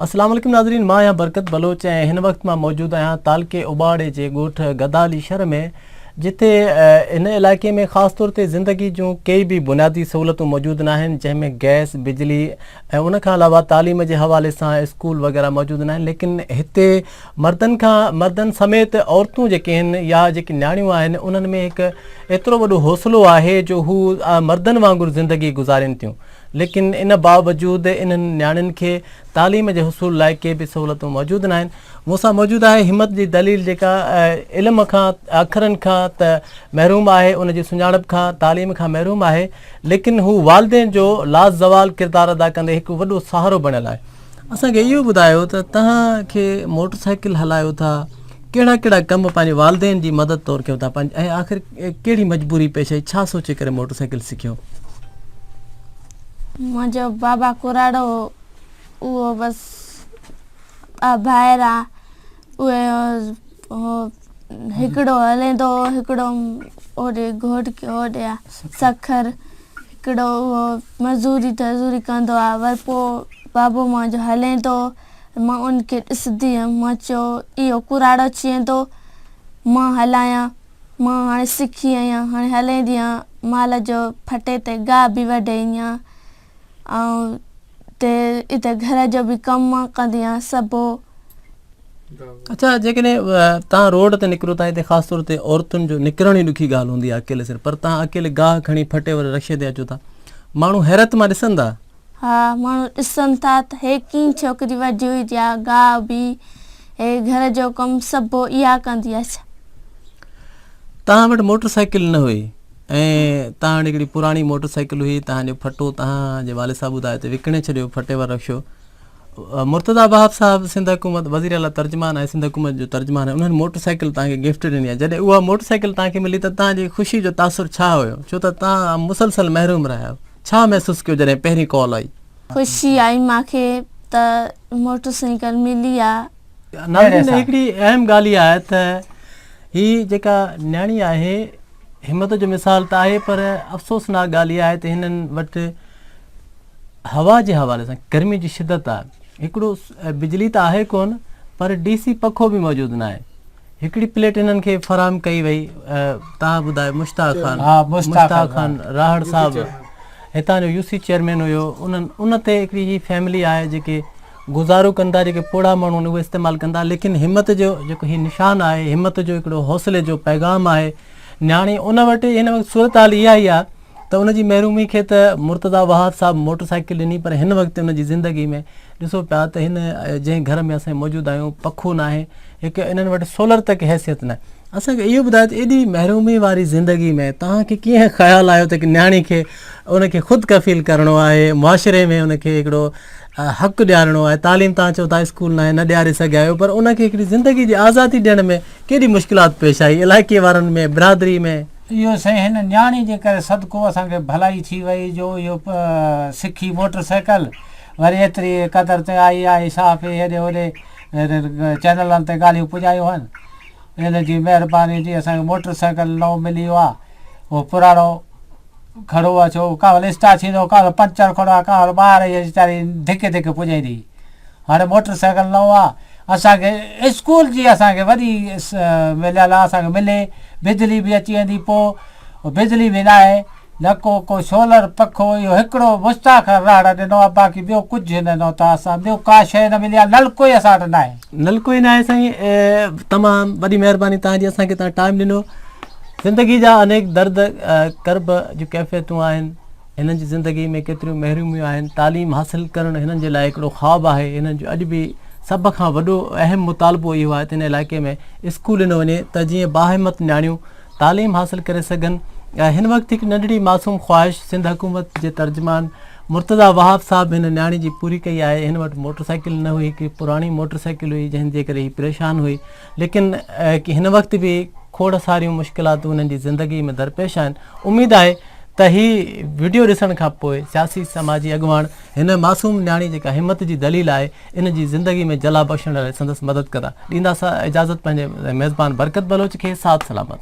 अस्सलाम वालेकुम नाज़रीन, मां या बरकत बलोच ऐं हिन वक्त मां मौजूद आहियां तालके उबाड़े जे ॻोठ गदाली शहर में, जिते इन इलाइक़े में ख़ासि तौर ते ज़िंदगी जूं कई बि बुनियादी सहूलियतूं मौजूदु न आहिनि, जंहिंमें गैस, बिजली ऐं उन खां अलावा तालीम जे हवाले सां स्कूल वग़ैरह मौजूदु न आहिनि। लेकिन हिते मर्दनि समेत औरतूं जेके आहिनि या जेके नियाणियूं आहिनि, उन्हनि में हिकु एतिरो वॾो हौसलो आहे जो हू मर्दनि वांगुरु ज़िंदगी गुज़ारनि थियूं। लेकिन इन बावजूदि इन्हनि नियाणियुनि खे तालीम जे हुसूल लाइ के बि सहूलियतूं मौजूदु न आहिनि। मूंसां मौजूदु आहे हिमत जी दलील, जेका इल्म खां, अखरनि खां त महरूम आहे, उन जी सुञाणप खां, तालीम खां महरूम आहे, लेकिन हू वालदेन जो लाज़वाल किरदारु अदा कंदे हिकु वॾो सहारो बणियल आहे। असांखे इहो ॿुधायो त तव्हांखे मोटरसाइकिल हलायो था, कहिड़ा कहिड़ा कम पंहिंजे वालदेन जी मदद तौरु कयो था, ऐं आख़िर कहिड़ी मजबूरी पेश आई, छा सोचे करे मोटरसाइकिल सिखियो? मुंहिंजो बाबा कुराड़ो उहो बसि ॿाहिरि आहे, उहे हिकिड़ो हलंदो, हिकिड़ो होॾे घोट होॾे आहे सखर, हिकिड़ो उहो मज़ूरी कंदो आहे। वरी पोइ बाबो मुंहिंजो हले थो, मां उनखे ॾिसंदी हुयमि, मां चयो इहो कुराड़ो अची वेंदो, मां हलायां, मां हाणे सिखी आहियां, हाणे हलाईंदी आहियां, माल जो फटे ते गाह बि वढाईंदी आहियां, ऐं हिते घर जो बि कमु कंदी आहियां सभु। अच्छा, जेकॾहिं तव्हां रोड ते निकिरो था, हिते ख़ासि तौर ते औरतुनि जो निकिरण ई ॾुखी ॻाल्हि हूंदी आहे अकेले सिर्फ़ु, पर तव्हां अकेले गाह खणी फटे वारे रक्शे ते अचो था, माण्हू हैरत मां ॾिसनि था? हा, माण्हू ॾिसनि था त हे कीअं छोकिरी वॾी हुई आहे, गाह बि हे घर जो कमु सभु इहा कंदी आहे। तव्हां वटि मोटरसाइकिल न हुई ऐं तव्हां वटि हिकिड़ी पुराणी मोटरसाइकिल हुई, तव्हांजो फटो तव्हांजे वाले साहब ॿुधायो त विकिणे छॾियो फटे वारो रक्शो। मुर्तज़ा वहाब साहब सिंध हुकूमत वज़ीर आला तर्जुमान आहे, सिंध हुकूमत जो तर्जुमान आहे, उन्हनि मोटरसाइकिल तव्हांखे गिफ्ट ॾिनी आहे। जॾहिं उहा मोटरसाइकिल तव्हांखे मिली त तव्हांजी ख़ुशी जो तासुर छा हुयो, छो त तव्हां मुसलसल महरूम रहिया आहियो? छा महसूसु कयो जॾहिं पहिरीं कॉल आई? ख़ुशी आई मूंखे त मोटरसाइकिल मिली आहे। नाज़रीन, हिकिड़ी अहम ॻाल्हि इहा आहे त हीअ जेका नियाणी आहे, हिमत जो मिसाल त आहे, पर अफ़सोसनाक ॻाल्हि इहा आहे त हिननि वटि हवा जे हवाले सां गर्मी जी शिदत आहे, हिकिड़ो बिजली त आहे कोन, पर DC पखो बि मौजूदु न आहे। हिकिड़ी प्लेट हिननि खे फ़राहम कई वई, तव्हां ॿुधायो मुश्ताक खान राहड़ साहिबु हितां जो UC चेयरमैन हुयो, उन ते हिकिड़ी ही फैमिली आहे जेके गुज़ारो कंदा, जेके पोड़ा माण्हू आहिनि उहे इस्तेमालु कंदा। लेकिन हिमत जो जेको हीउ निशान आहे, हिमत जो हिकिड़ो हौसले जो पैगाम आहे, नियाणी उन वटि हिन वक़्तु सूरत हाल इहा ई आहे त उनजी महिरूमी खे त मुर्तज़ा वहाब साहब मोटरसाइकिल ॾिनी, पर हिन वक़्तु उनजी ज़िंदगी में ॾिसो पिया त हिन जंहिं घर में असां मौजूदु आहियूं पखो न आहे, हिकु इन्हनि वटि सोलर तक हैसियत न आहे। असांखे इहो ॿुधायो त एॾी महिरूमी वारी ज़िंदगी में तव्हांखे कीअं ख़्यालु आयो त नियाणी खे उनखे ख़ुदि कफ़ील करिणो आहे, मुआशिरे में उनखे हिकिड़ो हक़ु ॾियारिणो आहे, तालीम तव्हां चओ था स्कूल न ॾियारे सघिया आहियो, पर उनखे हिकिड़ी ज़िंदगी जी आज़ादी ॾियण में केॾी मुश्किलात पेश आई इलाइक़े वारनि में, बिरादरी में? इहो साईं हिन नियाणी जे करे सदको असांखे भलाई थी वई, जो इहो सिखी मोटरसाइकिल, वरी एतिरी क़दर ते आई आहे, साफ़ हेॾे होॾे चैनलनि ते ॻाल्हियूं पुॼायूं आहिनि, हिन जी महिरबानी जी असांखे मोटरसाइकिल नओं मिली वियो आहे। उहो पुराणो खड़ो आहे, छो कावल स्टार्ट थींदो, कावल पंचर खड़ो आहे, कावल ॿार इहा वीचारी धिके धिके पुॼाईंदी। हाणे मोटरसाइकिल नओं आहे, असांखे स्कूल जी असांखे वॾी मिलियल आहे, असांखे मिले, बिजली बि अची वेंदी, पोइ बिजली बि न आहे, न को सोलर पखो, इहो हिकिड़ो मुश्ताक राहड़ ॾिनो आहे, बाक़ी ॿियो कुझु न ॾिनो त असां ॿियो का शइ न मिली आहे, नलको ई असां वटि न आहे। नलको ई न आहे साईं, तमामु वॾी महिरबानी तव्हांजी, असांखे तव्हां टाइम ॾिनो। ज़िंदगी जा अनेक दर्द कर्ब जूं कैफ़ियतूं आहिनि, हिननि जी ज़िंदगी में केतिरियूं महरूमियूं आहिनि, तालीम हासिलु करणु हिननि जे लाइ हिकिड़ो ख़्वाबु आहे, हिननि जो अॼु बि सभ खां वॾो अहम मुतालबो इहो आहे त हिन इलाइक़े में स्कूल ॾिनो वञे त जीअं बाहिमत नियाणियूं तालीम हासिलु करे सघनि। हिन वक़्तु हिकु नंढड़ी मासूम ख़्वाहिश सिंध हुकूमत जे तर्जुमान मुर्तज़ा वहाब साहब हिन नियाणी जी पूरी कई आहे। हिन वटि मोटरसाइकिल न हुई, हिकु पुराणी मोटरसाइकिल हुई जंहिंजे करे हीअ परेशान हुई, लेकिन हिन वक़्तु बि खोड़ सारियूं मुश्किलातूं हुननि जी ज़िंदगी में दरपेश आहिनि। उमेदु आहे त हीअ वीडियो ॾिसण खां पोइ सियासी समाजी अॻुवान हिन मासूम नियाणी जेका हिमत जी दलील आहे, इन जी ज़िंदगी में जला बख़्शण लाइ संदसि मदद कंदा। ॾींदासीं इजाज़त पंहिंजे मेज़बान बरकत बलोच खे। साथ सलामत।